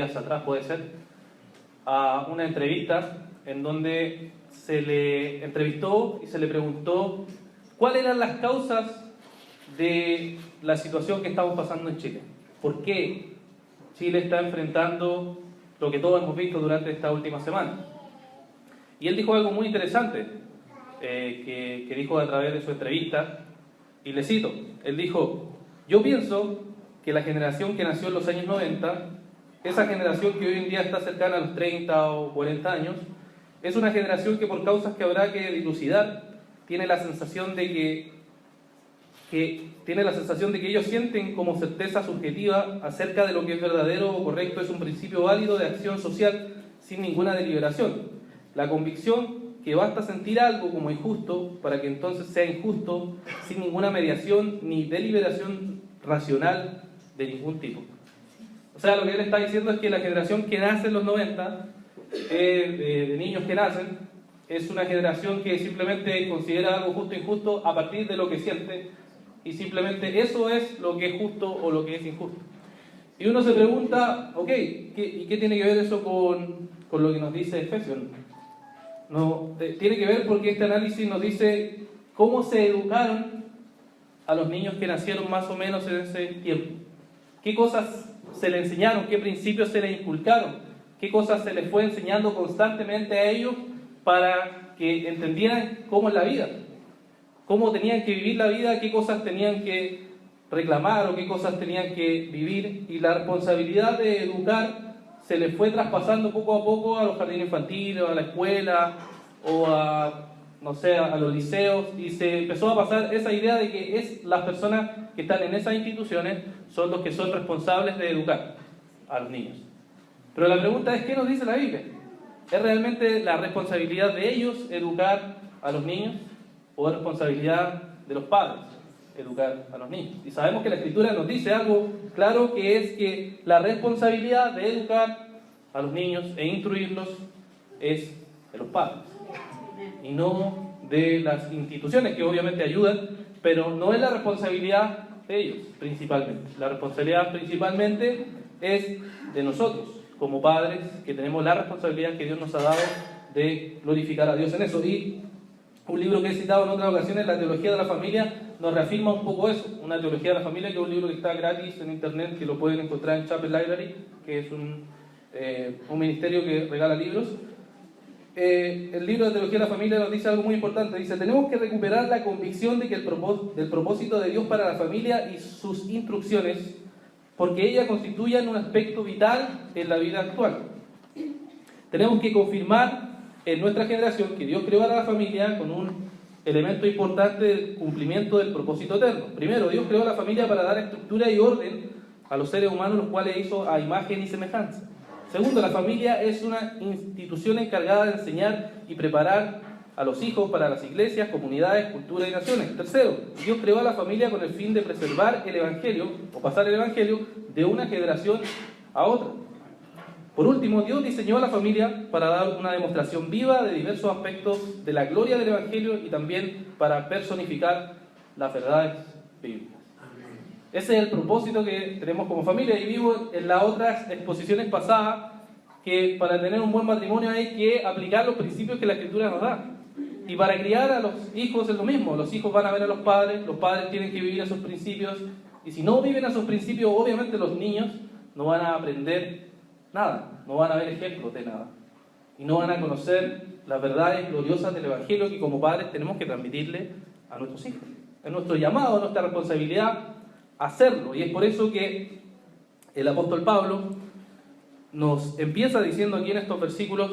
días atrás puede ser, a una entrevista en donde se le entrevistó y se le preguntó cuáles eran las causas de la situación que estamos pasando en Chile. ¿Por qué Chile está enfrentando lo que todos hemos visto durante esta última semana? Y él dijo algo muy interesante, que dijo a través de su entrevista, y le cito, él dijo: yo pienso que la generación que nació en los años 90, esa generación que hoy en día está cercana a los 30 o 40 años, es una generación que por causas que habrá que dilucidar, tiene la sensación de que ellos sienten como certeza subjetiva acerca de lo que es verdadero o correcto, es un principio válido de acción social sin ninguna deliberación. La convicción que basta sentir algo como injusto para que entonces sea injusto, sin ninguna mediación ni deliberación racional de ningún tipo. O sea, lo que él está diciendo es que la generación que nace en los 90, de niños que nacen, es una generación que simplemente considera algo justo e injusto a partir de lo que siente, y simplemente eso es lo que es justo o lo que es injusto. Y uno se pregunta, ok, ¿y qué tiene que ver eso con lo que nos dice Efesios? No, tiene que ver porque este análisis nos dice cómo se educaron a los niños que nacieron más o menos en ese tiempo. ¿Qué cosas se les enseñaron? ¿Qué principios se les inculcaron? ¿Qué cosas se les fue enseñando constantemente a ellos para que entendieran cómo es la vida? ¿Cómo tenían que vivir la vida? ¿Qué cosas tenían que reclamar o qué cosas tenían que vivir? Y la responsabilidad de educar se les fue traspasando poco a poco a los jardines infantiles, a la escuela o a los liceos, y se empezó a pasar esa idea de que las personas que están en esas instituciones son los que son responsables de educar a los niños. Pero la pregunta es, ¿qué nos dice la Biblia? ¿Es realmente la responsabilidad de ellos educar a los niños o es responsabilidad de los padres educar a los niños? Y sabemos que la Escritura nos dice algo claro, que es que la responsabilidad de educar a los niños e instruirlos es de los padres y no de las instituciones, que obviamente ayudan, pero no es la responsabilidad de ellos principalmente. La responsabilidad principalmente es de nosotros como padres, que tenemos la responsabilidad que Dios nos ha dado de glorificar a Dios en eso. Y un libro que he citado en otras ocasiones, La teología de la familia, nos reafirma un poco eso. Una teología de la familia, que es un libro que está gratis en internet, que lo pueden encontrar en Chapel Library, que es un ministerio que regala libros. El libro de teología de la familia nos dice algo muy importante. Dice: tenemos que recuperar la convicción de que del propósito de Dios para la familia y sus instrucciones, porque ellas constituyen un aspecto vital en la vida actual. Tenemos que confirmar en nuestra generación que Dios creó a la familia con un elemento importante del cumplimiento del propósito eterno. Primero, Dios creó a la familia para dar estructura y orden a los seres humanos, los cuales hizo a imagen y semejanza. Segundo, la familia es una institución encargada de enseñar y preparar a los hijos para las iglesias, comunidades, culturas y naciones. Tercero, Dios creó a la familia con el fin de preservar el Evangelio, o pasar el Evangelio, de una generación a otra. Por último, Dios diseñó a la familia para dar una demostración viva de diversos aspectos de la gloria del Evangelio y también para personificar las verdades bíblicas. Ese es el propósito que tenemos como familia. Y vivo en las otras exposiciones pasadas que para tener un buen matrimonio hay que aplicar los principios que la Escritura nos da. Y para criar a los hijos es lo mismo. Los hijos van a ver a los padres tienen que vivir esos principios, y si no viven esos principios, obviamente los niños no van a aprender nada, no van a ver ejemplos de nada, y no van a conocer las verdades gloriosas del Evangelio que como padres tenemos que transmitirle a nuestros hijos. Es nuestro llamado, nuestra responsabilidad hacerlo, y es por eso que el apóstol Pablo nos empieza diciendo aquí en estos versículos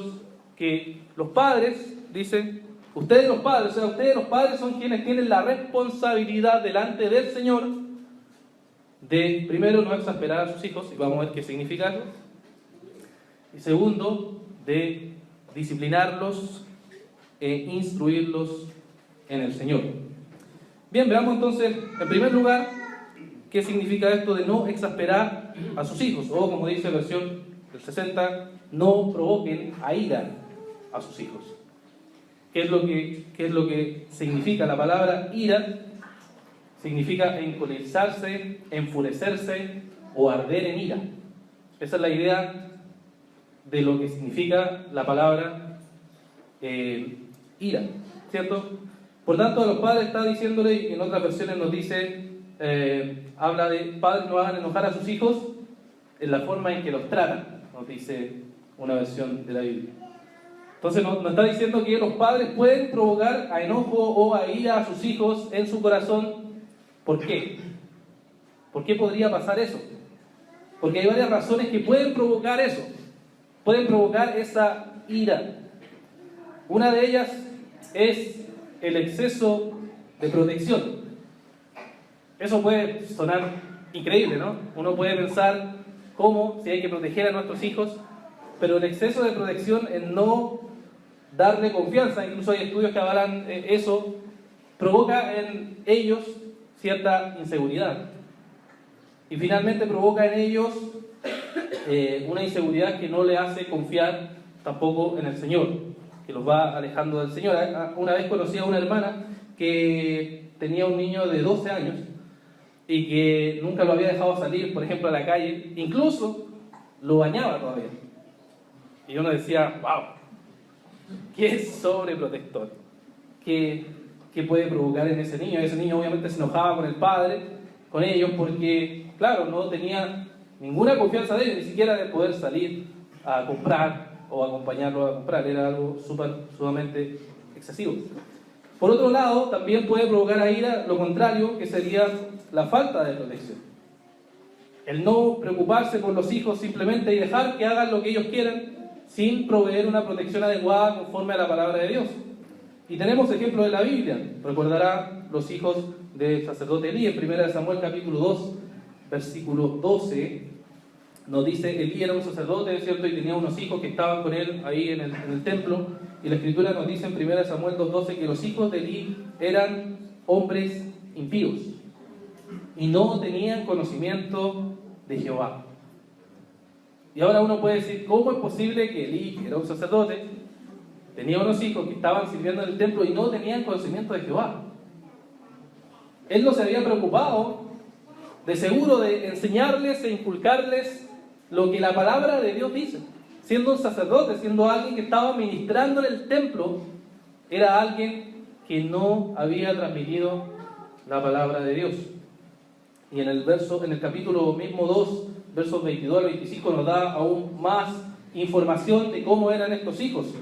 que los padres, dicen, ustedes los padres son quienes tienen la responsabilidad delante del Señor de, primero, no exasperar a sus hijos, y vamos a ver qué significa eso, y segundo, de disciplinarlos e instruirlos en el Señor. Bien, veamos entonces, en primer lugar, qué significa esto de no exasperar a sus hijos, o como dice la versión del 60, no provoquen a ira a sus hijos. ¿Qué es lo que significa la palabra ira? Significa encolerizarse, enfurecerse o arder en ira. Esa es la idea de lo que significa la palabra ira, ¿cierto? Por tanto, a los padres está diciéndole, y en otras versiones nos dice, habla de padres no hagan enojar a sus hijos en la forma en que los tratan, nos dice una versión de la Biblia. Entonces nos está diciendo que los padres pueden provocar a enojo o a ira a sus hijos en su corazón. ¿Por qué? ¿Por qué podría pasar eso? Porque hay varias razones que pueden provocar eso, pueden provocar esa ira. Una de ellas es el exceso de protección. Eso puede sonar increíble, ¿no? Uno puede pensar cómo, si hay que proteger a nuestros hijos, pero el exceso de protección en no darle confianza, incluso hay estudios que avalan eso, provoca en ellos cierta inseguridad. Y finalmente provoca en ellos una inseguridad que no le hace confiar tampoco en el Señor, que los va alejando del Señor. Una vez conocí a una hermana que tenía un niño de 12 años y que nunca lo había dejado salir, por ejemplo, a la calle, incluso lo bañaba todavía. Y uno decía, wow, qué sobreprotector, qué puede provocar en ese niño. Ese niño obviamente se enojaba con el padre, con ellos, porque, claro, no tenía ninguna confianza de ellos, ni siquiera de poder salir a comprar o acompañarlo a comprar. Era algo sumamente excesivo. Por otro lado, también puede provocar a ira lo contrario, que sería la falta de protección. El no preocuparse por los hijos simplemente y dejar que hagan lo que ellos quieran sin proveer una protección adecuada conforme a la palabra de Dios. Y tenemos ejemplos de la Biblia. Recordará los hijos del sacerdote Elí. En 1 Samuel capítulo 2, versículo 12, nos dice, Elí era un sacerdote, ¿cierto? Y tenía unos hijos que estaban con él ahí en el templo. Y la Escritura nos dice en 1 Samuel 2:12 que los hijos de Elí eran hombres impíos y no tenían conocimiento de Jehová. Y ahora uno puede decir, ¿cómo es posible que Elí, que era un sacerdote, tenía unos hijos que estaban sirviendo en el templo y no tenían conocimiento de Jehová? Él no se había preocupado, de seguro, de enseñarles e inculcarles lo que la palabra de Dios dice. Siendo un sacerdote, siendo alguien que estaba ministrando en el templo, era alguien que no había transmitido la palabra de Dios. Y en el capítulo mismo 2, versos 22 al 25, nos da aún más información de cómo eran estos hijos.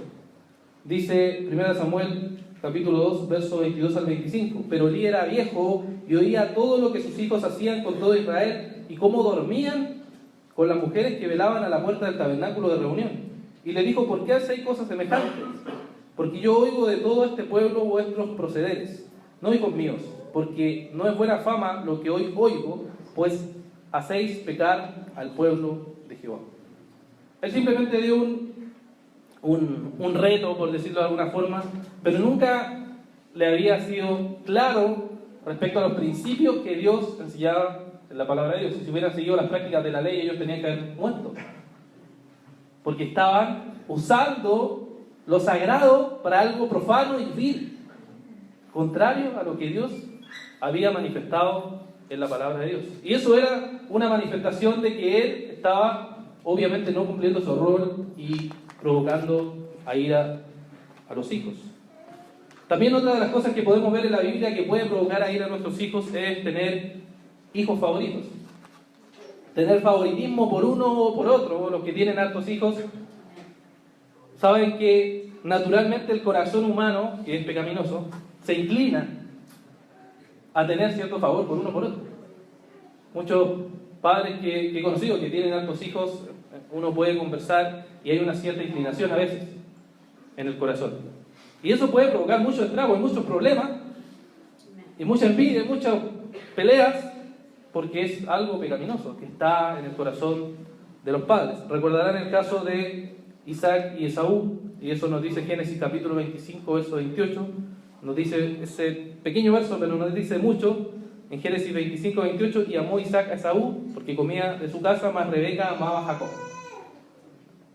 Dice 1 Samuel capítulo 2, versos 22 al 25, pero Elí era viejo y oía todo lo que sus hijos hacían con todo Israel y cómo dormían con las mujeres que velaban a la puerta del tabernáculo de reunión. Y le dijo, ¿por qué hacéis cosas semejantes? Porque yo oigo de todo este pueblo vuestros procederes, no hijos míos, porque no es buena fama lo que hoy oigo, pues hacéis pecar al pueblo de Jehová. Él simplemente dio un reto, por decirlo de alguna forma, pero nunca le había sido claro respecto a los principios que Dios enseñaba en la palabra de Dios. Si hubieran seguido las prácticas de la ley, ellos tenían que haber muerto, porque estaban usando lo sagrado para algo profano y vil, contrario a lo que Dios había manifestado en la palabra de Dios. Y eso era una manifestación de que él estaba obviamente no cumpliendo su rol y provocando a ira a los hijos. También otra de las cosas que podemos ver en la Biblia que puede provocar a ira a nuestros hijos es tener hijos favoritos. Tener favoritismo por uno o por otro. Los que tienen hartos hijos saben que naturalmente el corazón humano, que es pecaminoso, se inclina a tener cierto favor por uno o por otro. Muchos padres que he conocido que tienen hartos hijos, uno puede conversar y hay una cierta inclinación a veces en el corazón. Y eso puede provocar muchos estragos y muchos problemas, y mucha envidia, y muchas peleas, porque es algo pecaminoso que está en el corazón de los padres. Recordarán el caso de Isaac y Esaú, y eso nos dice Génesis capítulo 25, verso 28. Nos dice ese pequeño verso, pero nos dice mucho. En Génesis 25, 28, y amó Isaac a Esaú, porque comía de su casa, mas Rebeca amaba a Jacob.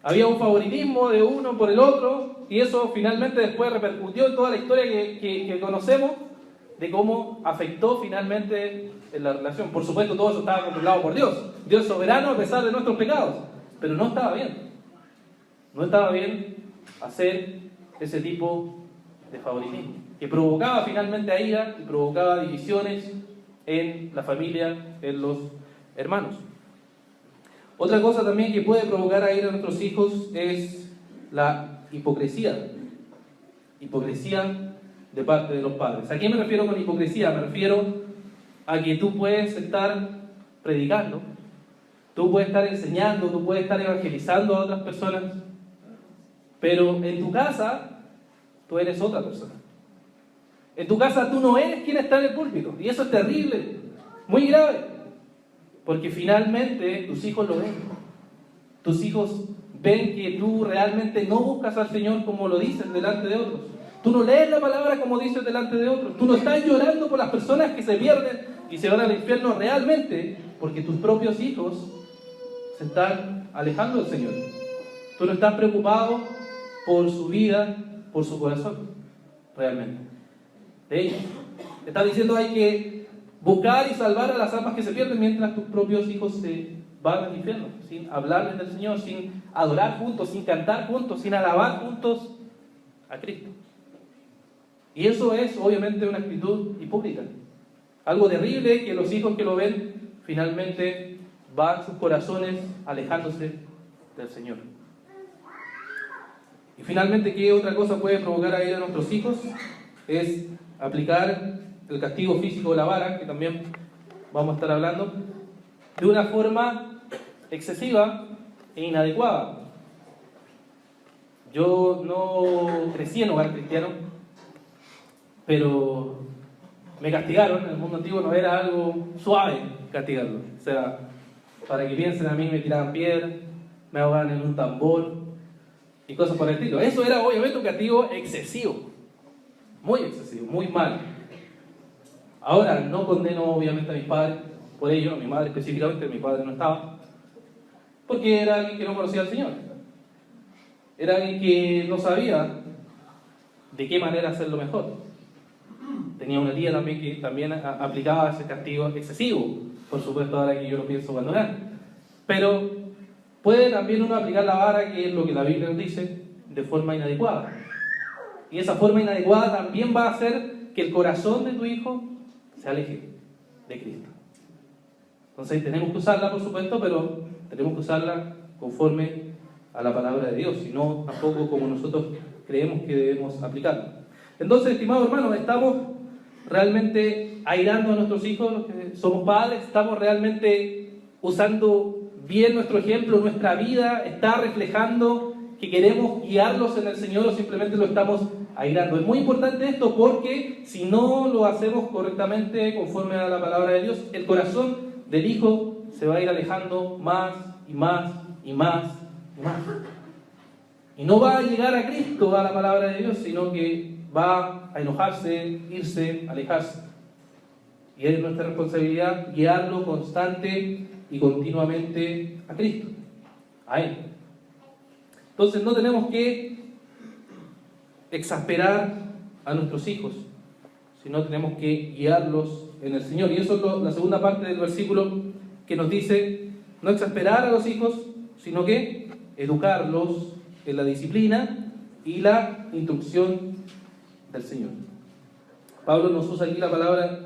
Había un favoritismo de uno por el otro, y eso finalmente después repercutió en toda la historia que conocemos, de cómo afectó finalmente en la relación. Por supuesto, todo eso estaba controlado por Dios. Dios es soberano a pesar de nuestros pecados, pero no estaba bien. No estaba bien hacer ese tipo de favoritismo, que provocaba finalmente a ira y provocaba divisiones en la familia, en los hermanos. Otra cosa también que puede provocar a ira a nuestros hijos es la hipocresía. Hipocresía de parte de los padres. ¿A qué me refiero con hipocresía? Me refiero a que tú puedes estar predicando, tú puedes estar enseñando, tú puedes estar evangelizando a otras personas, pero en tu casa tú eres otra persona. En tu casa tú no eres quien está en el púlpito, y eso es terrible, muy grave, porque finalmente tus hijos lo ven. Tus hijos ven que tú realmente no buscas al Señor como lo dices delante de otros. Tú no lees la palabra como dices delante de otros. Tú no estás llorando por las personas que se pierden y se van al infierno realmente porque tus propios hijos se están alejando del Señor. Tú no estás preocupado por su vida, por su corazón, realmente. De ellos. Te estás diciendo hay que buscar y salvar a las almas que se pierden mientras tus propios hijos se van al infierno, sin hablarles del Señor, sin adorar juntos, sin cantar juntos, sin alabar juntos a Cristo. Y eso es obviamente una actitud hipócrita. Algo terrible que los hijos que lo ven finalmente van sus corazones alejándose del Señor. Y finalmente, ¿qué otra cosa puede provocar a ira a nuestros hijos? Es aplicar el castigo físico de la vara, que también vamos a estar hablando, de una forma excesiva e inadecuada. Yo no crecí en hogar cristiano, pero me castigaron. En el mundo antiguo no era algo suave castigarlo. O sea, para que piensen, a mí me tiraban piedras, me ahogaban en un tambor y cosas por el estilo. Eso era obviamente un castigo excesivo, muy excesivo, muy mal. Ahora, no condeno obviamente a mis padres por ello, a mi madre específicamente. Mi padre no estaba, porque era alguien que no conocía al Señor. Era alguien que no sabía de qué manera hacerlo mejor. Tenía una tía también que también aplicaba ese castigo excesivo, por supuesto, ahora que yo lo pienso abandonar. Pero puede también uno aplicar la vara, que es lo que la Biblia nos dice, de forma inadecuada. Y esa forma inadecuada también va a hacer que el corazón de tu hijo se aleje de Cristo. Entonces tenemos que usarla, por supuesto, pero tenemos que usarla conforme a la palabra de Dios, y no tampoco como nosotros creemos que debemos aplicarla. Entonces, estimados hermanos, ¿estamos realmente airando a nuestros hijos, los que somos padres? ¿Estamos realmente usando bien nuestro ejemplo, nuestra vida? ¿Está reflejando que queremos guiarlos en el Señor, o simplemente lo estamos airando? Es muy importante esto, porque si no lo hacemos correctamente conforme a la palabra de Dios, el corazón del hijo se va a ir alejando más y más y más y más. Y no va a llegar a Cristo, a la palabra de Dios, sino que va a enojarse, irse, alejarse. Y es nuestra responsabilidad guiarlo constante y continuamente a Cristo, a Él. Entonces no tenemos que exasperar a nuestros hijos, sino tenemos que guiarlos en el Señor. Y eso es la segunda parte del versículo, que nos dice no exasperar a los hijos, sino que educarlos en la disciplina y la instrucción del Señor. Pablo nos usa aquí la palabra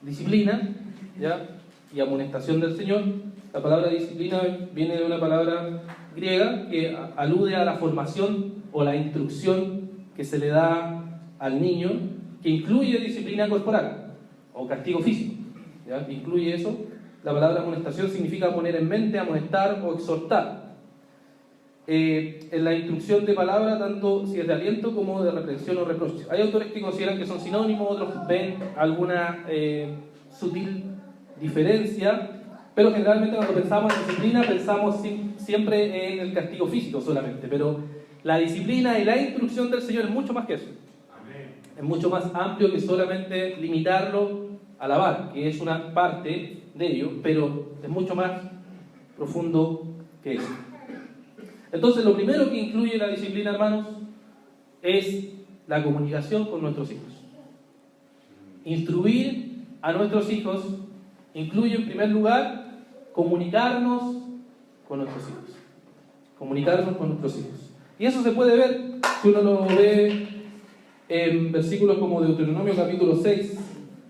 disciplina, ¿ya? Y amonestación del Señor. La palabra disciplina viene de una palabra griega que alude a la formación o la instrucción que se le da al niño, que incluye disciplina corporal o castigo físico, ¿ya? Incluye eso. La palabra amonestación significa poner en mente, amonestar o exhortar. En la instrucción de palabra, tanto si es de aliento como de reprensión o reproche. Hay autores que consideran que son sinónimos, otros ven alguna sutil diferencia, pero generalmente cuando pensamos en disciplina pensamos siempre en el castigo físico solamente, pero la disciplina y la instrucción del Señor es mucho más que eso. Es mucho más amplio que solamente limitarlo a la vara, que es una parte de ello, pero es mucho más profundo que eso. Entonces, lo primero que incluye la disciplina, hermanos, es la comunicación con nuestros hijos. Instruir a nuestros hijos incluye, en primer lugar, comunicarnos con nuestros hijos. Comunicarnos con nuestros hijos. Y eso se puede ver si uno lo ve en versículos como Deuteronomio capítulo 6.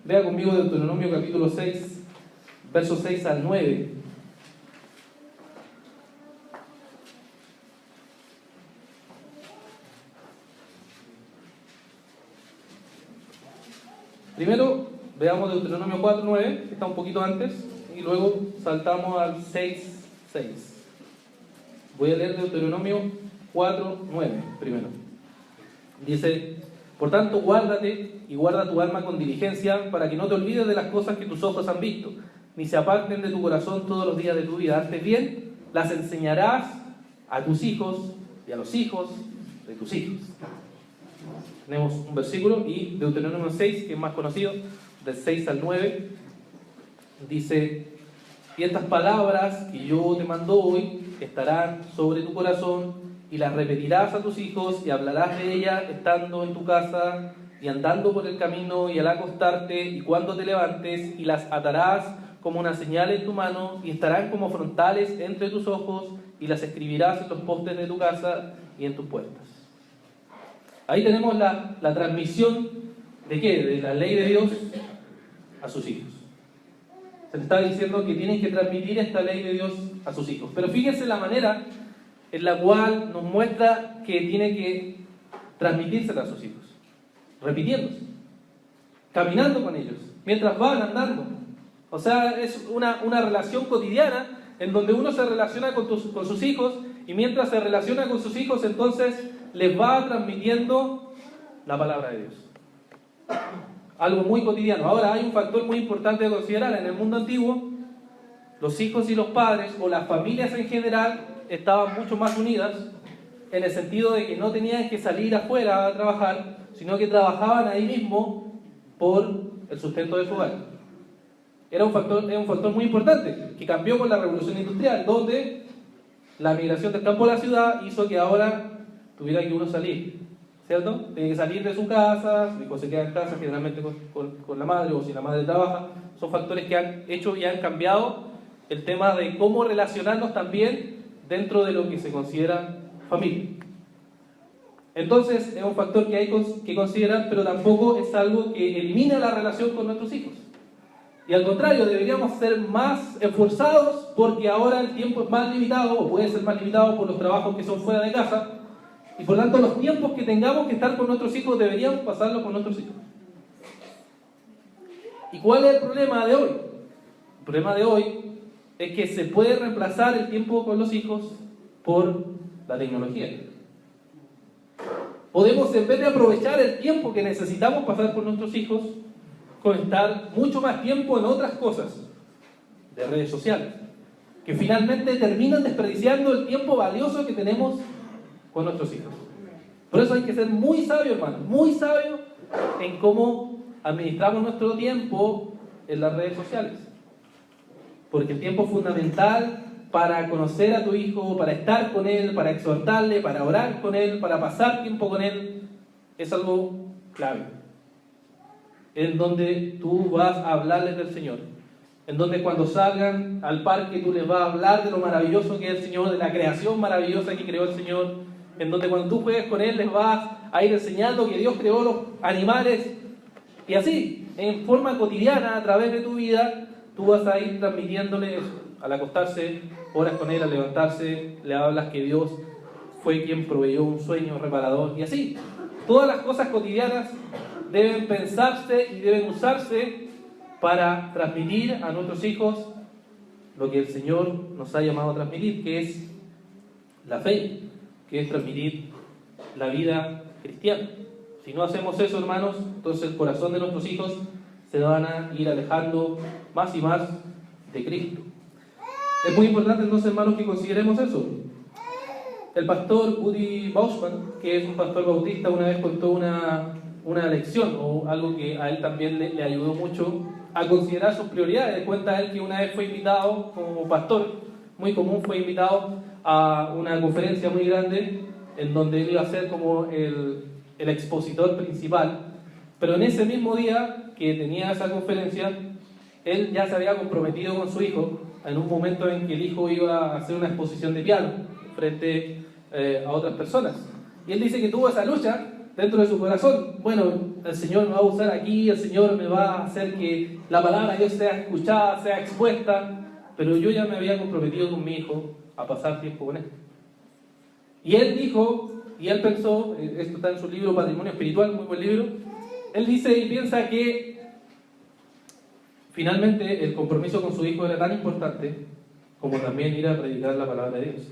Vea conmigo Deuteronomio capítulo 6, versos 6 al 9. Primero, veamos Deuteronomio 4, 9, que está un poquito antes, y luego saltamos al 6, 6. Voy a leer Deuteronomio 4, 9 primero. Dice: por tanto, guárdate y guarda tu alma con diligencia, para que no te olvides de las cosas que tus ojos han visto, ni se aparten de tu corazón todos los días de tu vida. Antes bien, las enseñarás a tus hijos y a los hijos de tus hijos. Tenemos un versículo, y Deuteronomio 6, que es más conocido, del 6 al 9, dice: y estas palabras que yo te mando hoy estarán sobre tu corazón, y las repetirás a tus hijos, y hablarás de ellas estando en tu casa, y andando por el camino, y al acostarte, y cuando te levantes, y las atarás como una señal en tu mano, y estarán como frontales entre tus ojos, y las escribirás en los postes de tu casa y en tus puertas. Ahí tenemos la transmisión ¿de qué? De la ley de Dios a sus hijos. Se le está diciendo que tienen que transmitir esta ley de Dios a sus hijos. Pero fíjense la manera en la cual nos muestra que tiene que transmitírsela a sus hijos. Repitiéndose, caminando con ellos, mientras van andando. O sea, es una relación cotidiana en donde uno se relaciona con sus hijos, y mientras se relaciona con sus hijos, entonces les va transmitiendo la palabra de Dios. Algo muy cotidiano. Ahora, hay un factor muy importante de considerar. En el mundo antiguo, los hijos y los padres, o las familias en general, estaban mucho más unidas, en el sentido de que no tenían que salir afuera a trabajar, sino que trabajaban ahí mismo por el sustento de su hogar. Era un factor muy importante, que cambió con la revolución industrial, donde la migración del campo a la ciudad hizo que ahora tuviera que uno salir, ¿cierto? Tiene que salir de su casa, su hijo se queda en casa generalmente con la madre, o si la madre trabaja. Son factores que han hecho y han cambiado el tema de cómo relacionarnos también dentro de lo que se considera familia. Entonces es un factor que hay que considerar, pero tampoco es algo que elimina la relación con nuestros hijos. Y al contrario, deberíamos ser más esforzados, porque ahora el tiempo es más limitado, o puede ser más limitado por los trabajos que son fuera de casa, y por lo tanto los tiempos que tengamos que estar con nuestros hijos deberíamos pasarlos con nuestros hijos. ¿Y cuál es el problema de hoy? El problema de hoy es que se puede reemplazar el tiempo con los hijos por la tecnología. Podemos, en vez de aprovechar el tiempo que necesitamos pasar con nuestros hijos, con estar mucho más tiempo en otras cosas de redes sociales, que finalmente terminan desperdiciando el tiempo valioso que tenemos con nuestros hijos. Por eso hay que ser muy sabio, hermano, muy sabio en cómo administramos nuestro tiempo en las redes sociales. Porque el tiempo es fundamental para conocer a tu hijo, para estar con él, para exhortarle, para orar con él, para pasar tiempo con él. Es algo clave. En donde tú vas a hablarles del Señor. En donde cuando salgan al parque tú les vas a hablar de lo maravilloso que es el Señor, de la creación maravillosa que creó el Señor. En donde cuando tú juegues con él les vas a ir enseñando que Dios creó los animales. Y así, en forma cotidiana, a través de tu vida, tú vas a ir transmitiéndole eso. Al acostarse, oras con él, al levantarse, le hablas que Dios fue quien proveyó un sueño reparador. Y así, todas las cosas cotidianas deben pensarse y deben usarse para transmitir a nuestros hijos lo que el Señor nos ha llamado a transmitir, que es la fe, que es transmitir la vida cristiana. Si no hacemos eso, hermanos, entonces el corazón de nuestros hijos se van a ir alejando más y más de Cristo. Es muy importante entonces, hermanos, que consideremos eso. El pastor Woody Bauchman, que es un pastor bautista, una vez contó una lección, o algo que a él también le ayudó mucho a considerar sus prioridades. Cuenta él que una vez fue invitado, como pastor, muy común, fue invitado a una conferencia muy grande, en donde él iba a ser como el expositor principal. Pero en ese mismo día que tenía esa conferencia, él ya se había comprometido con su hijo, en un momento en que el hijo iba a hacer una exposición de piano frente a otras personas. Y él dice que tuvo esa lucha dentro de su corazón. Bueno, el Señor me va a usar aquí, el Señor me va a hacer que la palabra de Dios sea escuchada, sea expuesta, pero yo ya me había comprometido con mi hijo a pasar tiempo con él. Y él dijo, y él pensó, esto está en su libro Patrimonio Espiritual, muy buen libro, él dice y piensa que finalmente el compromiso con su hijo era tan importante como también ir a predicar la palabra de Dios.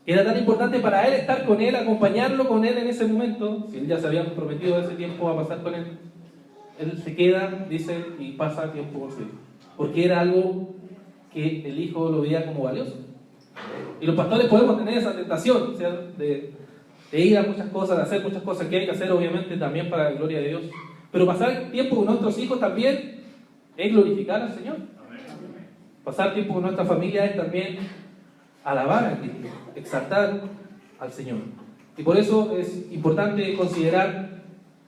Era tan importante para él estar con él, acompañarlo con él en ese momento. Si él ya se había comprometido ese tiempo a pasar con él, él se queda, dice, y pasa tiempo con su hijo. Porque era algo que el hijo lo veía como valioso. Y los pastores podemos tener esa tentación, o sea, de ir a muchas cosas, de hacer muchas cosas que hay que hacer, obviamente, también para la gloria de Dios. Pero pasar tiempo con nuestros hijos también es glorificar al Señor. Pasar tiempo con nuestra familia es también alabar a Cristo, exaltar al Señor. Y por eso es importante considerar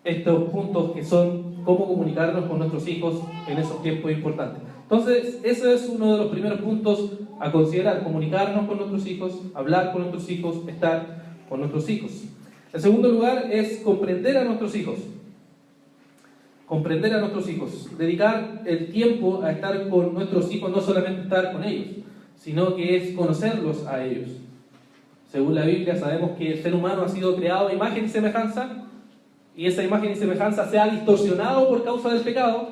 estos puntos que son cómo comunicarnos con nuestros hijos en esos tiempos importantes. Entonces, ese es uno de los primeros puntos a considerar: comunicarnos con nuestros hijos, hablar con nuestros hijos, estar con nuestros hijos. En segundo lugar, es comprender a nuestros hijos. Comprender a nuestros hijos. Dedicar el tiempo a estar con nuestros hijos, no solamente estar con ellos, sino que es conocerlos a ellos. Según la Biblia, sabemos que el ser humano ha sido creado a imagen y semejanza, y esa imagen y semejanza se ha distorsionado por causa del pecado,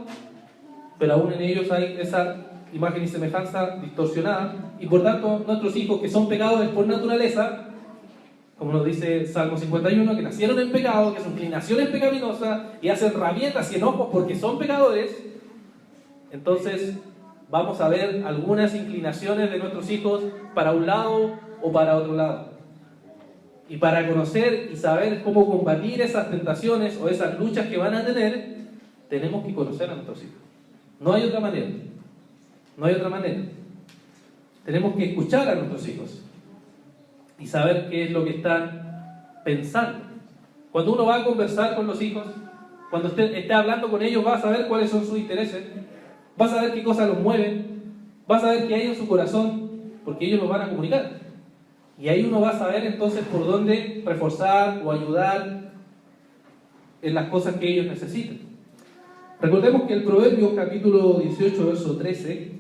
pero aún en ellos hay esa imagen y semejanza distorsionada, y por tanto nuestros hijos, que son pecadores por naturaleza, como nos dice Salmo 51, que nacieron en pecado, que su inclinación es pecaminosa, y hacen rabietas y enojos porque son pecadores. Entonces vamos a ver algunas inclinaciones de nuestros hijos para un lado o para otro lado. Y para conocer y saber cómo combatir esas tentaciones o esas luchas que van a tener, tenemos que conocer a nuestros hijos. No hay otra manera. No hay otra manera. Tenemos que escuchar a nuestros hijos y saber qué es lo que están pensando. Cuando uno va a conversar con los hijos, cuando esté hablando con ellos, va a saber cuáles son sus intereses, va a saber qué cosas los mueven, va a saber qué hay en su corazón, porque ellos lo van a comunicar. Y ahí uno va a saber entonces por dónde reforzar o ayudar en las cosas que ellos necesitan. Recordemos que el Proverbios capítulo 18, verso 13,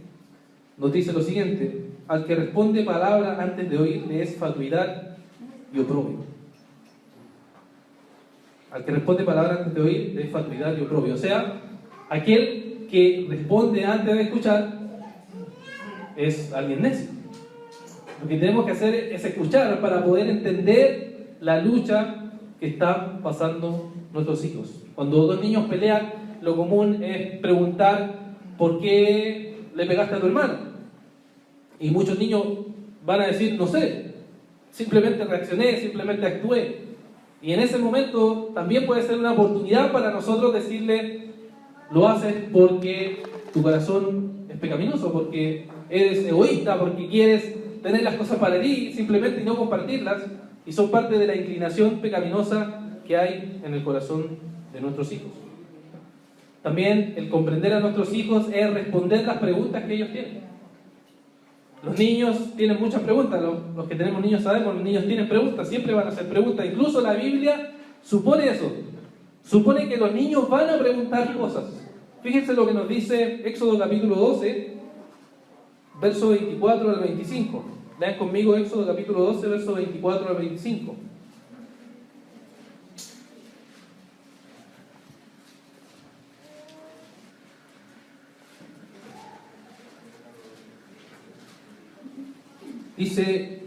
nos dice lo siguiente: al que responde palabra antes de oír le es fatuidad y oprobio. Al que responde palabra antes de oír le es fatuidad y oprobio. O sea, aquel que responde antes de escuchar es alguien necio. Lo que tenemos que hacer es escuchar para poder entender la lucha que están pasando nuestros hijos. Cuando dos niños pelean, lo común es preguntar: ¿por qué le pegaste a tu hermano? Y muchos niños van a decir: no sé, simplemente reaccioné, simplemente actué. Y en ese momento también puede ser una oportunidad para nosotros decirle: lo haces porque tu corazón es pecaminoso, porque eres egoísta, porque quieres tener las cosas para ti simplemente y no compartirlas, y son parte de la inclinación pecaminosa que hay en el corazón de nuestros hijos. También el comprender a nuestros hijos es responder las preguntas que ellos tienen. Los niños tienen muchas preguntas, los que tenemos niños sabemos, los niños tienen preguntas, siempre van a hacer preguntas. Incluso la Biblia supone eso, supone que los niños van a preguntar cosas. Fíjense lo que nos dice Éxodo capítulo 12, verso 24 al 25. Lean conmigo Éxodo capítulo 12, verso 24 al 25. Dice: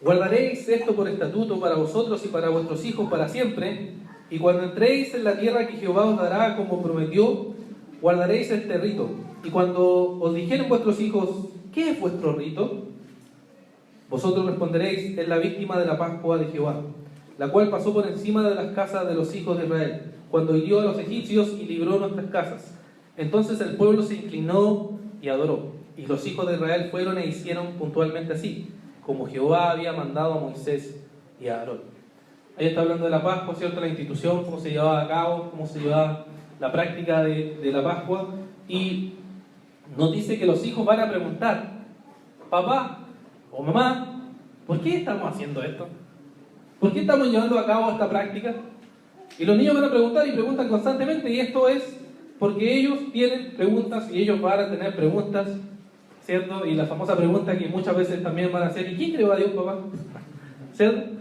guardaréis esto por estatuto para vosotros y para vuestros hijos para siempre, y cuando entréis en la tierra que Jehová os dará como prometió, guardaréis este rito. Y cuando os dijeren vuestros hijos: ¿qué es vuestro rito?, vosotros responderéis: es la víctima de la Pascua de Jehová, la cual pasó por encima de las casas de los hijos de Israel, cuando hirió a los egipcios y libró nuestras casas. Entonces el pueblo se inclinó y adoró. Y los hijos de Israel fueron e hicieron puntualmente así, como Jehová había mandado a Moisés y a Aarón. Ahí está hablando de la Pascua, ¿cierto? La institución, cómo se llevaba a cabo, cómo se llevaba la práctica de la Pascua. Y nos dice que los hijos van a preguntar: papá o mamá, ¿por qué estamos haciendo esto? ¿Por qué estamos llevando a cabo esta práctica? Y los niños van a preguntar y preguntan constantemente, y esto es porque ellos tienen preguntas y ellos van a tener preguntas, ¿cierto? Y la famosa pregunta que muchas veces también van a hacer, ¿y quién creó a Dios, papá? ¿Cierto?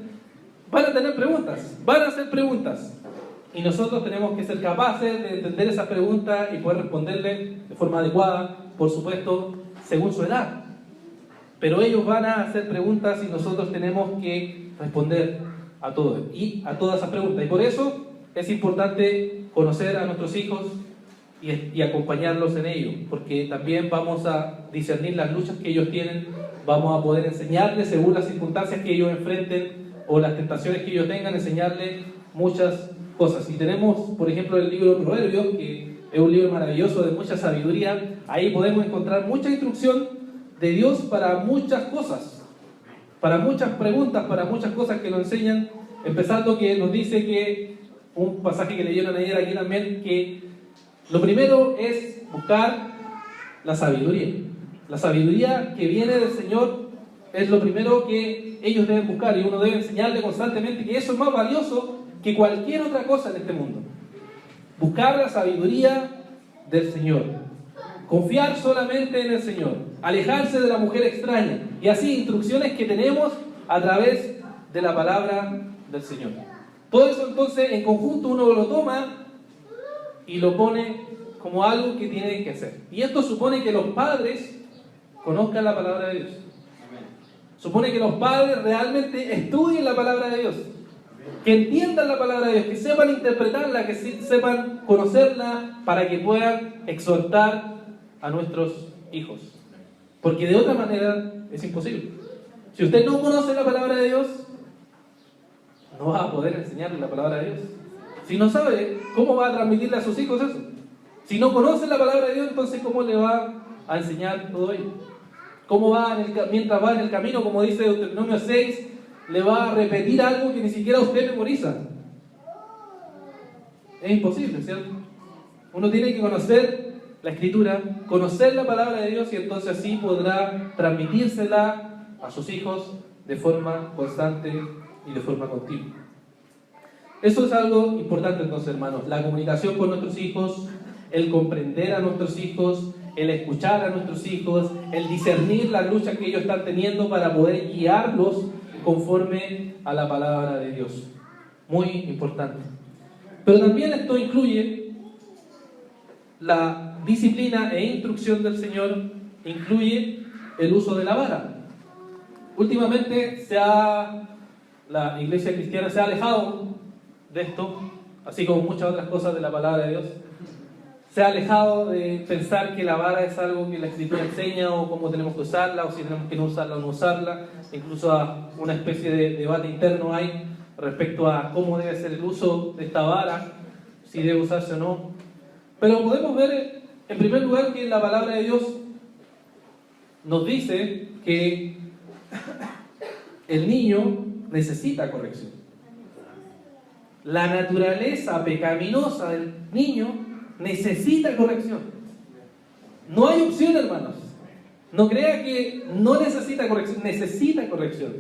Van a tener preguntas, van a hacer preguntas. Y nosotros tenemos que ser capaces de entender esas preguntas y poder responderle de forma adecuada, por supuesto, según su edad. Pero ellos van a hacer preguntas y nosotros tenemos que responder a todo y a todas esas preguntas. Y por eso es importante conocer a nuestros hijos y acompañarlos en ello, porque también vamos a discernir las luchas que ellos tienen, vamos a poder enseñarles según las circunstancias que ellos enfrenten o las tentaciones que ellos tengan, enseñarles muchas cosas. Y tenemos, por ejemplo, el libro de Proverbios, que es un libro maravilloso de mucha sabiduría. Ahí podemos encontrar mucha instrucción de Dios para muchas cosas, para muchas preguntas, para muchas cosas que nos enseñan, empezando que nos dice que, un pasaje que leyeron ayer aquí también, que lo primero es buscar la sabiduría. La sabiduría que viene del Señor es lo primero que ellos deben buscar, y uno debe enseñarle constantemente que eso es más valioso que cualquier otra cosa en este mundo. Buscar la sabiduría del Señor, confiar solamente en el Señor, alejarse de la mujer extraña, y así instrucciones que tenemos a través de la palabra del Señor. Todo eso entonces en conjunto uno lo toma y lo pone como algo que tiene que hacer. Y esto supone que los padres conozcan la palabra de Dios. Supone que los padres realmente estudien la palabra de Dios, que entiendan la palabra de Dios, que sepan interpretarla, que sepan conocerla, para que puedan exhortar a nuestros hijos. Porque de otra manera es imposible. Si usted no conoce la palabra de Dios, no va a poder enseñarle la palabra de Dios. Si no sabe, ¿cómo va a transmitirle a sus hijos eso? Si no conoce la palabra de Dios, entonces ¿cómo le va a enseñar todo ello? ¿Cómo va mientras va en el camino, como dice Deuteronomio 6, le va a repetir algo que ni siquiera usted memoriza? Es imposible, ¿cierto? Uno tiene que conocer la Escritura, conocer la palabra de Dios, y entonces así podrá transmitírsela a sus hijos de forma constante y de forma continua. Eso es algo importante entonces, hermanos, la comunicación con nuestros hijos, el comprender a nuestros hijos, el escuchar a nuestros hijos, el discernir las luchas que ellos están teniendo para poder guiarlos conforme a la palabra de Dios. Muy importante. Pero también esto incluye la disciplina e instrucción del Señor, incluye el uso de la vara. Últimamente la iglesia cristiana se ha alejado de esto, así como muchas otras cosas de la palabra de Dios. Se ha alejado de pensar que la vara es algo que la Escritura enseña, o cómo tenemos que usarla, o si tenemos que no usarla o no usarla. Incluso una especie de debate interno hay respecto a cómo debe ser el uso de esta vara, si debe usarse o no. Pero podemos ver, en primer lugar, que la palabra de Dios nos dice que el niño necesita corrección. La naturaleza pecaminosa del niño necesita corrección. No hay opción, hermanos. No crea que no necesita corrección, necesita corrección.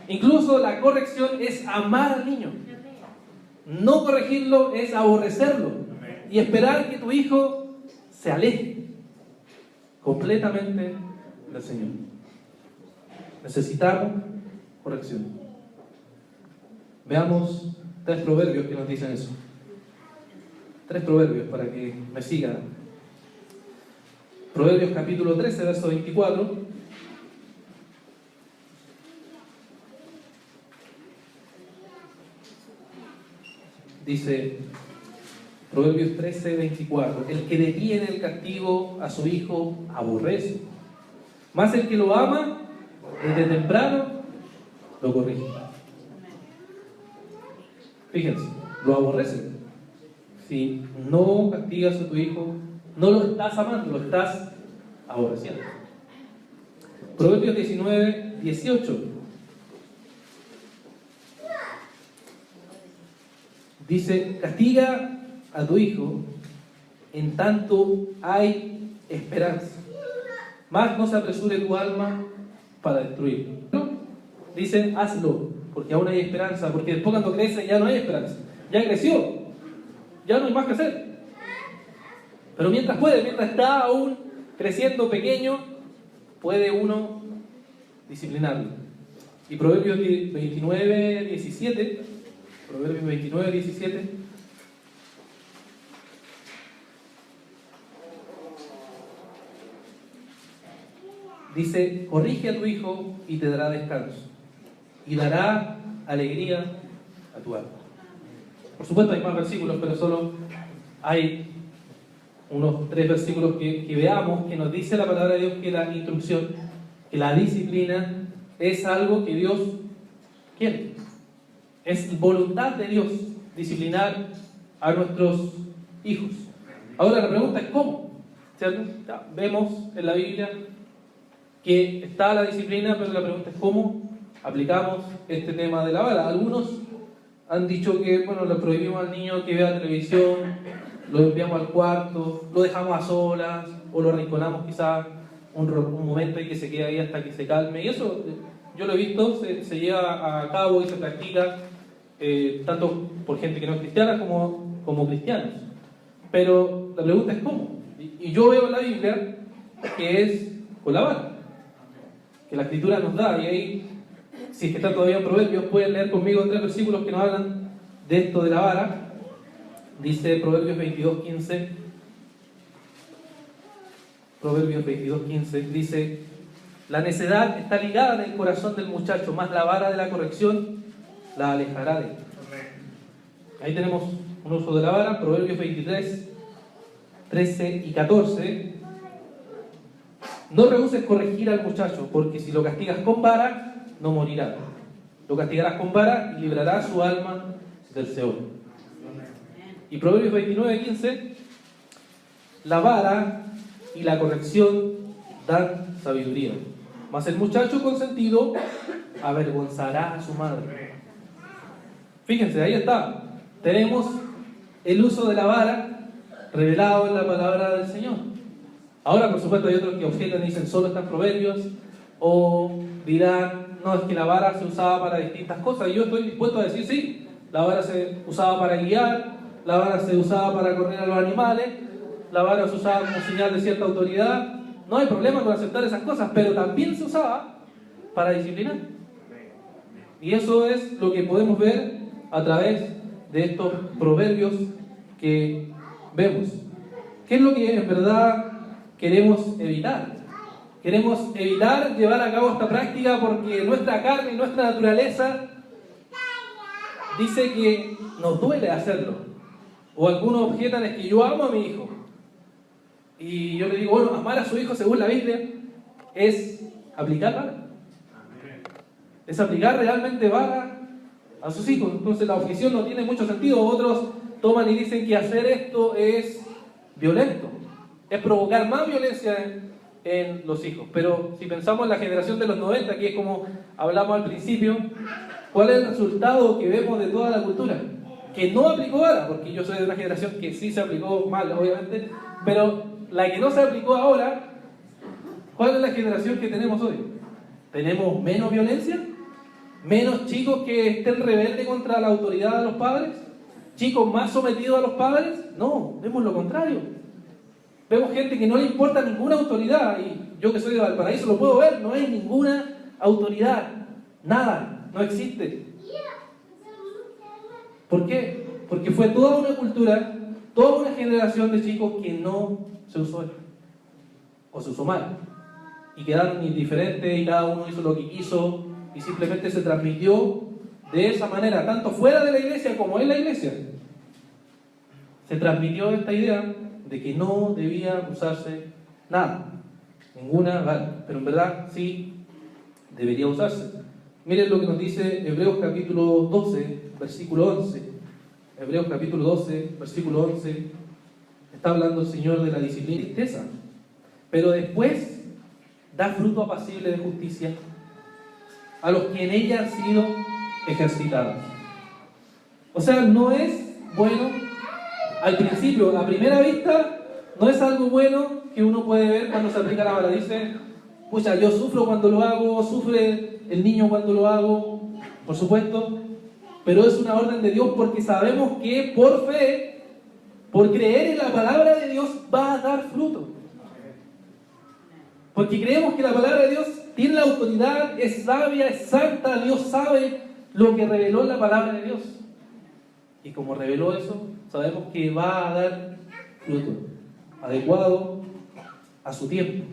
Incluso la corrección es amar al niño. No corregirlo es aborrecerlo y esperar que tu hijo se aleje completamente del Señor. Necesitamos corrección. Veamos 3 proverbios que nos dicen eso. 3 proverbios para que me sigan. Proverbios capítulo 13, verso 24. Dice, Proverbios 13, 24: el que detiene el castigo a su hijo aborrece, mas el que lo ama desde temprano lo corrige. Fíjense, lo aborrece. Si no castigas a tu hijo, no lo estás amando, lo estás aborreciendo. Proverbios 19, 18. Dice, castiga a tu hijo en tanto hay esperanza, mas no se apresure tu alma para destruirlo. dice hazlo, porque aún hay esperanza, porque después cuando crece ya no hay esperanza, ya creció, ya no hay más que hacer. Pero mientras puede, mientras está aún creciendo pequeño, puede uno disciplinarlo. Y Proverbios 29:17, Proverbios 29:17, dice, corrige a tu hijo y te dará descanso, y dará alegría a tu alma. Por supuesto hay más versículos, pero solo hay unos 3 versículos que veamos, que nos dice la palabra de Dios que la instrucción, que la disciplina es algo que Dios quiere. Es voluntad de Dios disciplinar a nuestros hijos. Ahora la pregunta es ¿cómo? ¿Cierto? Ya, vemos en la Biblia que está la disciplina, pero la pregunta es ¿cómo aplicamos este tema de la vara? Algunos han dicho que, bueno, le prohibimos al niño que vea televisión, lo enviamos al cuarto, lo dejamos a solas, o lo arrinconamos quizás un momento y que se quede ahí hasta que se calme. Y eso, yo lo he visto, se lleva a cabo y se practica tanto por gente que no es cristiana como cristianos. Pero la pregunta es ¿cómo? Y yo veo en la Biblia que es con la vara, que la Escritura nos da, y ahí, si es que están todavía en Proverbios, pueden leer conmigo 3 versículos que nos hablan de esto de la vara. Dice Proverbios 22:15, Proverbios 22:15, dice, la necedad está ligada en el corazón del muchacho, mas la vara de la corrección la alejará de él. Ahí tenemos un uso de la vara. Proverbios 23:13 y 14, no rehuses corregir al muchacho, porque si lo castigas con vara, no morirá. Lo castigarás con vara y librarás su alma del Seol. Y Proverbios 29:15, la vara y la corrección dan sabiduría, mas el muchacho consentido avergonzará a su madre. Fíjense, ahí está. Tenemos el uso de la vara revelado en la palabra del Señor. Ahora, por supuesto, hay otros que objetan y dicen solo están Proverbios, o dirán, no, es que la vara se usaba para distintas cosas. Y yo estoy dispuesto a decir, sí, la vara se usaba para guiar, la vara se usaba para correr a los animales, la vara se usaba como señal de cierta autoridad. No hay problema con aceptar esas cosas, pero también se usaba para disciplinar. Y eso es lo que podemos ver a través de estos proverbios que vemos. ¿Qué es lo que en verdad queremos evitar? Queremos evitar llevar a cabo esta práctica porque nuestra carne y nuestra naturaleza dice que nos duele hacerlo. O algunos objetan, es que yo amo a mi hijo. Y yo le digo, bueno, amar a su hijo según la Biblia es aplicar vara. Es aplicar realmente vara a sus hijos. Entonces la objeción no tiene mucho sentido. Otros toman y dicen que hacer esto es violento, es provocar más violencia en los hijos. Pero si pensamos en la generación de los 90, que es como hablamos al principio, ¿cuál es el resultado que vemos de toda la cultura? Que no aplicó vara, porque yo soy de una generación que sí se aplicó mal, obviamente, pero la que no se aplicó ahora, ¿cuál es la generación que tenemos hoy? ¿Tenemos menos violencia? ¿Menos chicos que estén rebeldes contra la autoridad de los padres? ¿Chicos más sometidos a los padres? No, vemos lo contrario. Vemos gente que no le importa ninguna autoridad, y yo que soy de Valparaíso lo puedo ver, no hay ninguna autoridad, nada, no existe. ¿Por qué? Porque fue toda una cultura, toda una generación de chicos que no se usó o se usó mal, y quedaron indiferentes y cada uno hizo lo que quiso y simplemente se transmitió de esa manera, tanto fuera de la iglesia como en la iglesia. Se transmitió esta idea de que no debía usarse nada, ninguna vara, pero en verdad sí debería usarse. Miren lo que nos dice Hebreos capítulo 12, versículo 11. Hebreos capítulo 12, versículo 11. Está hablando el Señor de la disciplina y tristeza, pero después da fruto apacible de justicia a los que en ella han sido ejercitados. O sea, no es bueno al principio, a primera vista, no es algo bueno que uno puede ver cuando se aplica la vara. Dice, Pucha, yo sufro cuando lo hago, sufre el niño cuando lo hago, por supuesto, pero es una orden de Dios porque sabemos que por fe, por creer en la palabra de Dios, va a dar fruto. Porque creemos que la palabra de Dios tiene la autoridad, es sabia, es santa, Dios sabe lo que reveló en la palabra de Dios. Y como reveló eso, sabemos que va a dar fruto, adecuado a su tiempo.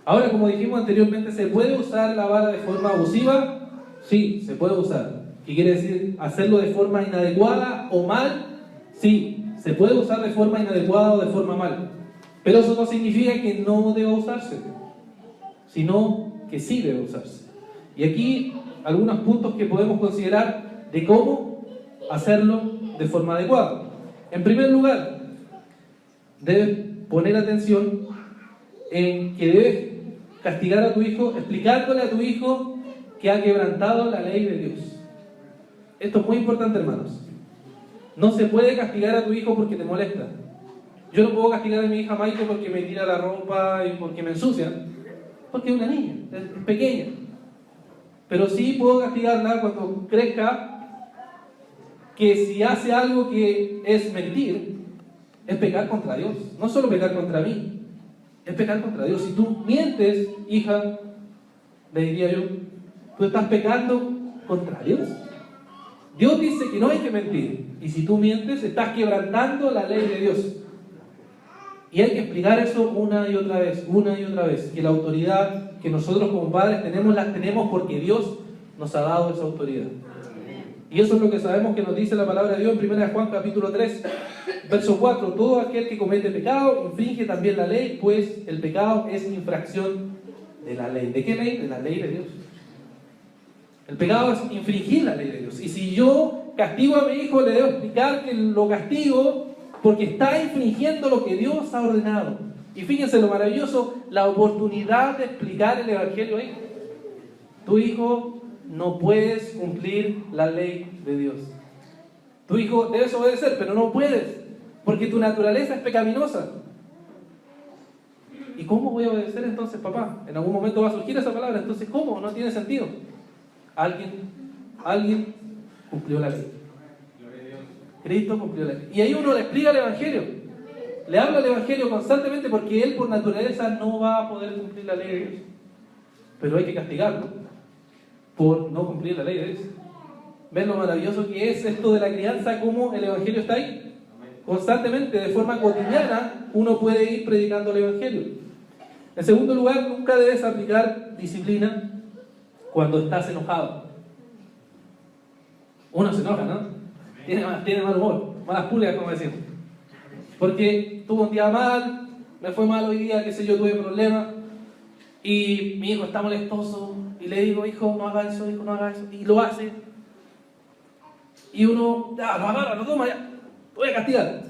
Ahora, como dijimos anteriormente, ¿se puede usar la vara de forma abusiva? Sí, se puede usar. ¿Qué quiere decir? ¿Hacerlo de forma inadecuada o mal? Sí, se puede usar de forma inadecuada o de forma mal. Pero eso no significa que no deba usarse, sino que sí debe usarse. Y aquí algunos puntos que podemos considerar de cómo hacerlo de forma adecuada. En primer lugar, debes poner atención en que debes castigar a tu hijo explicándole a tu hijo que ha quebrantado la ley de Dios. Esto es muy importante, hermanos. No se puede castigar a tu hijo porque te molesta. Yo no puedo castigar a mi hija Maite porque me tira la ropa y porque me ensucia, porque es una niña, es pequeña. Pero sí puedo castigarla cuando crezca, que si hace algo que es mentir, es pecar contra Dios. No solo pecar contra mí, es pecar contra Dios. Si tú mientes, hija, le diría yo, tú estás pecando contra Dios. Dios dice que no hay que mentir. Y si tú mientes, estás quebrantando la ley de Dios. Y hay que explicar eso una y otra vez, que la autoridad que nosotros como padres tenemos, la tenemos porque Dios nos ha dado esa autoridad. Y eso es lo que sabemos que nos dice la palabra de Dios en 1 Juan capítulo 3, verso 4. Todo aquel que comete pecado infringe también la ley, pues el pecado es infracción de la ley. ¿De qué ley? De la ley de Dios. El pecado es infringir la ley de Dios. Y si yo castigo a mi hijo, le debo explicar que lo castigo porque está infringiendo lo que Dios ha ordenado. Y fíjense lo maravilloso, la oportunidad de explicar el Evangelio ahí. Tu hijo no puedes cumplir la ley de Dios. Tu hijo debes obedecer, pero no puedes, porque tu naturaleza es pecaminosa. ¿Y cómo voy a obedecer entonces, papá? En algún momento va a surgir esa palabra, entonces ¿cómo? No tiene sentido. Alguien cumplió la ley. Cristo cumplió la ley. Y ahí uno le explica el Evangelio. Le habla el Evangelio constantemente porque él por naturaleza no va a poder cumplir la ley de Dios. Pero hay que castigarlo por no cumplir la ley de Dios. ¿Ven lo maravilloso que es esto de la crianza? Cómo el Evangelio está ahí. Constantemente, de forma cotidiana, uno puede ir predicando el Evangelio. En segundo lugar, nunca debes aplicar disciplina cuando estás enojado. Uno se enoja, ¿no? Tiene mal humor, malas pulgas, como decimos. Porque tuvo un día mal, me fue mal hoy día, qué sé yo, tuve problemas, y mi hijo está molestoso, y le digo, hijo, no haga eso, hijo, no haga eso, y lo hace. Y uno, ya, lo agarra, lo toma, ya, te voy a castigar.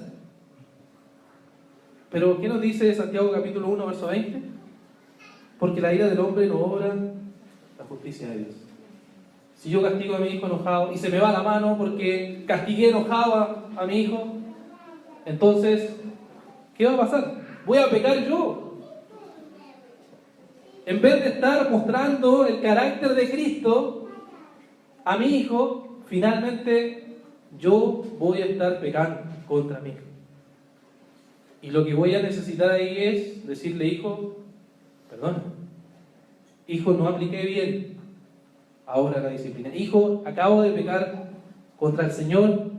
Pero, ¿qué nos dice Santiago capítulo 1, verso 20? Porque la ira del hombre no obra la justicia de Dios. Si yo castigo a mi hijo enojado y se me va la mano porque castigué enojado a mi hijo, entonces, ¿qué va a pasar? Voy a pecar yo. En vez de estar mostrando el carácter de Cristo a mi hijo, finalmente yo voy a estar pecando contra mí. Y lo que voy a necesitar ahí es decirle, hijo, perdona. Hijo, no apliqué bien ahora la disciplina. Hijo, acabo de pecar contra el Señor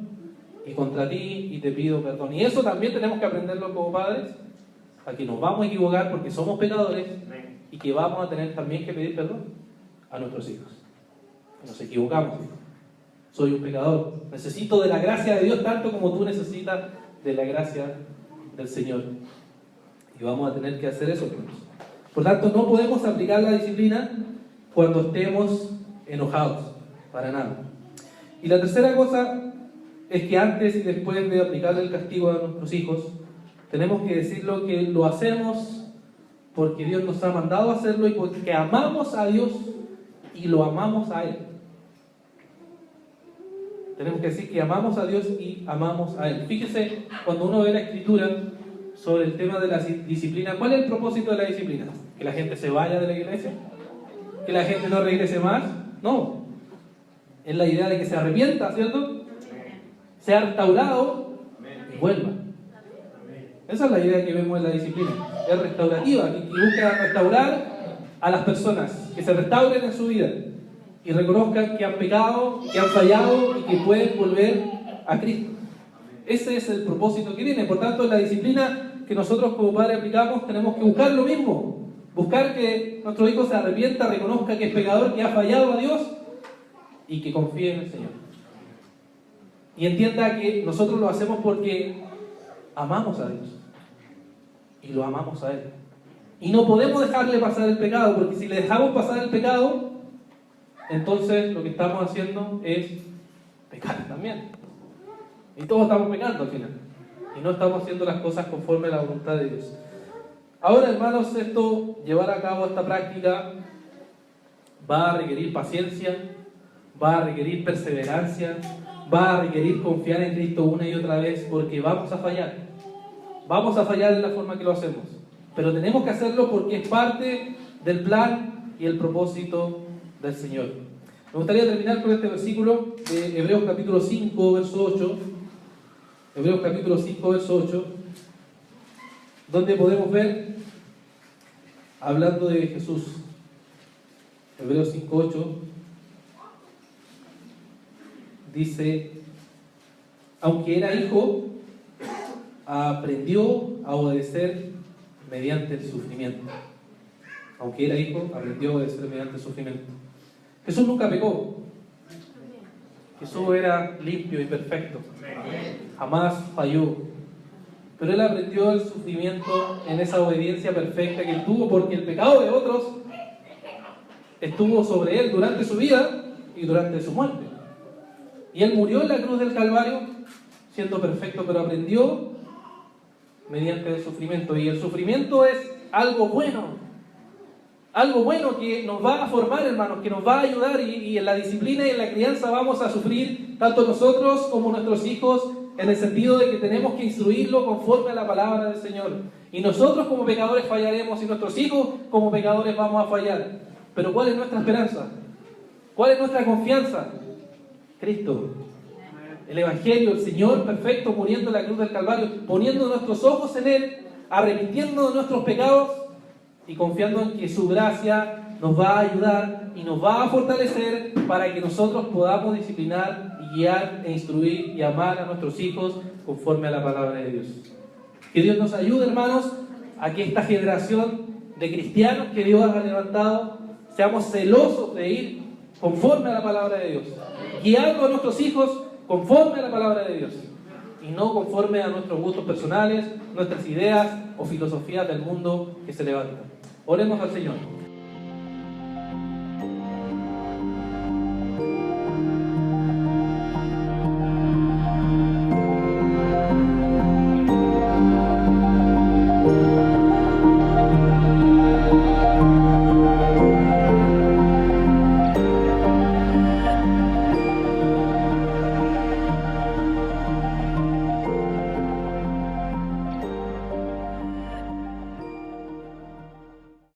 y contra ti y te pido perdón. Y eso también tenemos que aprenderlo como padres, a que nos vamos a equivocar porque somos pecadores y que vamos a tener también que pedir perdón a nuestros hijos. Nos equivocamos. Soy un pecador. Necesito de la gracia de Dios tanto como tú necesitas de la gracia del Señor. Y vamos a tener que hacer eso, hermanos. Por tanto, no podemos aplicar la disciplina cuando estemos enojados, para nada. Y la tercera cosa es que antes y después de aplicarle el castigo a nuestros hijos, tenemos que decirlo que lo hacemos porque Dios nos ha mandado a hacerlo y porque amamos a Dios y lo amamos a Él. Tenemos que decir que amamos a Dios y amamos a Él. Fíjese, cuando uno ve la Escritura, sobre el tema de la disciplina. ¿Cuál es el propósito de la disciplina? ¿Que la gente se vaya de la iglesia? ¿Que la gente no regrese más? No. Es la idea de que se arrepienta, ¿cierto? Sea restaurado y vuelva. Esa es la idea que vemos en la disciplina. Es restaurativa, que busca restaurar a las personas, que se restauren en su vida y reconozcan que han pecado, que han fallado y que pueden volver a Cristo. Ese es el propósito que tiene. Por tanto, en la disciplina que nosotros como padres aplicamos, tenemos que buscar lo mismo. Buscar que nuestro hijo se arrepienta, reconozca que es pecador, que ha fallado a Dios y que confíe en el Señor. Y entienda que nosotros lo hacemos porque amamos a Dios y lo amamos a Él. Y no podemos dejarle pasar el pecado, porque si le dejamos pasar el pecado, entonces lo que estamos haciendo es pecar también. Y todos estamos pecando al final. Y no estamos haciendo las cosas conforme a la voluntad de Dios. Ahora, hermanos, llevar a cabo esta práctica va a requerir paciencia, va a requerir perseverancia, va a requerir confiar en Cristo una y otra vez, porque vamos a fallar. Vamos a fallar en la forma que lo hacemos. Pero tenemos que hacerlo porque es parte del plan y el propósito del Señor. Me gustaría terminar con este versículo de Hebreos capítulo 5, verso 8. Hebreos capítulo 5, verso 8, donde podemos ver, hablando de Jesús, Hebreos 5, 8, dice: aunque era hijo, aprendió a obedecer mediante el sufrimiento. Aunque era hijo, aprendió a obedecer mediante el sufrimiento. Jesús nunca pecó. Jesús era limpio y perfecto. Jamás falló. Pero Él aprendió el sufrimiento en esa obediencia perfecta que Él tuvo, porque el pecado de otros estuvo sobre Él durante su vida y durante su muerte. Y Él murió en la cruz del Calvario siendo perfecto, pero aprendió mediante el sufrimiento. Y el sufrimiento es algo bueno. Algo bueno que nos va a formar, hermanos, que nos va a ayudar, y en la disciplina y en la crianza vamos a sufrir, tanto nosotros como nuestros hijos, en el sentido de que tenemos que instruirlo conforme a la palabra del Señor. Y nosotros como pecadores fallaremos, y nuestros hijos como pecadores vamos a fallar. Pero ¿cuál es nuestra esperanza? ¿Cuál es nuestra confianza? Cristo. El Evangelio, el Señor perfecto, muriendo en la cruz del Calvario, poniendo nuestros ojos en Él, arrepintiendo de nuestros pecados y confiando en que su gracia nos va a ayudar y nos va a fortalecer para que nosotros podamos disciplinar y guiar e instruir y amar a nuestros hijos conforme a la palabra de Dios. Que Dios nos ayude, hermanos, a que esta generación de cristianos que Dios ha levantado seamos celosos de ir conforme a la palabra de Dios, guiando a nuestros hijos conforme a la palabra de Dios y no conforme a nuestros gustos personales, nuestras ideas o filosofías del mundo que se levantan. Oremos al Señor.